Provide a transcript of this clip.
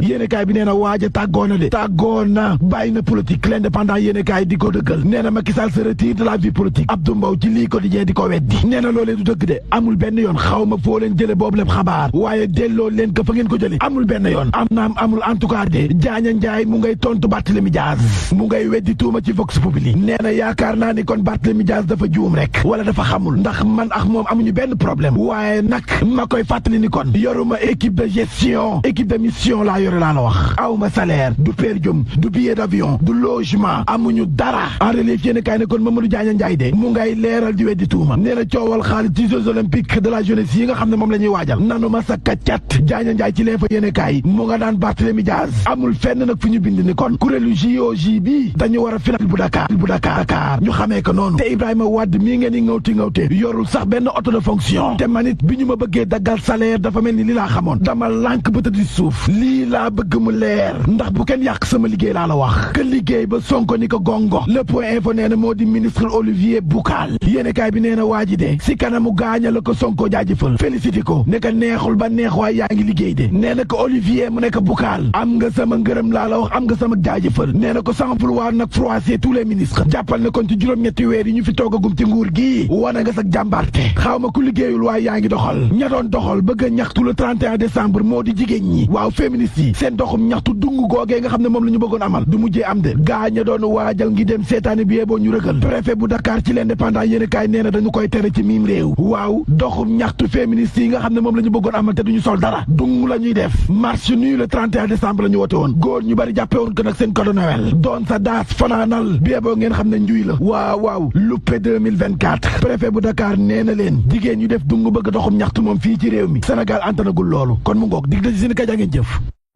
yéenekaay bi nee na waaja tàggoona de tàggoona bàyyi na politique l'indépendant yéenekaay di ko dëggal nee na Macky Sall se retire de la vie politique Abdou Mbow ci lii quotidien di ko weddi nee na loolee du dëgg de amul benn yoon xaw ma foo leen jële boobu lépp xabaar waaye delloo leen ko fa ngeen ko jële amul benn yoon am naam amul en tout cas de Diagne Ndiaye mu ngay tontu Barthélémy Dias mu ngay weddi tuuma ci Vox Populi nee na yaakaar naa ni kon Barthélémy Dias dafa juum rek wala dafa xamul ndax man ak moom amuñu benn problème waaye nag ma koy fàttali ni kon yoruma équipe de gestion équipe de mission laa yore laa la wax awma salaire du per diem du billet d'avion du logement amuñu dara en relief yéen kaay ne kon Mamadou Diagne Ndiaye de mu ngay leeral di weddi tuuma nee na coowal xaalis ci Jeux olympiques de la jeunesse yi nga xam ne moom la ñuy waajal nanu ma sa kaccat Diagne Ndiaye ci leen fa yéen kaay mu nga daan Barthélémy Dias amul fenn nag fu ñu bind ni kon kuréelu JOJ bi dañu war a final bu Dakar ñu xamee ko noonu te Ibrahima Wade mii ngeen di ngawte yorul sax benn auto de fonction te manit bi ñu ma bëggee daggal salaire dafa mel ni li laa xamoon dama lànk ba tëddi suuf lii laa bëgg mu leer ndax bu kenn yàq sama liggéey laa la wax que liggéey ba Sonko ni ko gongo le point info nee na moo di ministre Olivier Boucal yéenekaay bi nee na waa ji de si kanamu gaaña la ko Sonko jaajëfal félicité ko ne ko neexul ba neex waaye yaa ngi liggéey de nee na ko Olivier mu ne ko Boucal am nga sama ngërëm laa la wax am nga sama jaajëfal nee na ko sans vouloir nag froisser tous les ministres jàppal ne kon ci juróom-ñetti weer yi ñu fi toogagum ci nguur gi wane nga sax jàmbarte xaw ma ku liggéeyul waaye yaa ngi doxal ña doon doxal bëgg a ñaxtu le 31 décembre moo di jigéen ñi waaw féministes yi seen doxum ñaxtu dung googee nga xam ne moom la ñu bëggoon amal du mujjee am de gaaña doon waajal ngi dem seetaani bi boo ñu rëgal préfet bu Dakar ci l'indépendant yéenekaay nee na dañu koy tere ci miim réew waaw doxum ñaxtu féministes yi nga xam ne moom la ñu bëggoon amal te duñu sol dara dung la ñuy def marche nuit le 31 décembre la ñu wote woon góor ñu bari jàppe woon ko nag seen cadeau Noël doon sa daas fanaanal bi boo ngeen xam ne njuy la waaw luppe 2024 préfet bu Dakar nee na leen jigéen ñu def dungu bëgg doxum ñaxtu moom fii ci réew mi Sénégal antanagul loolu kon mu ngoog dig da ci seen ka jaa ngeen jëf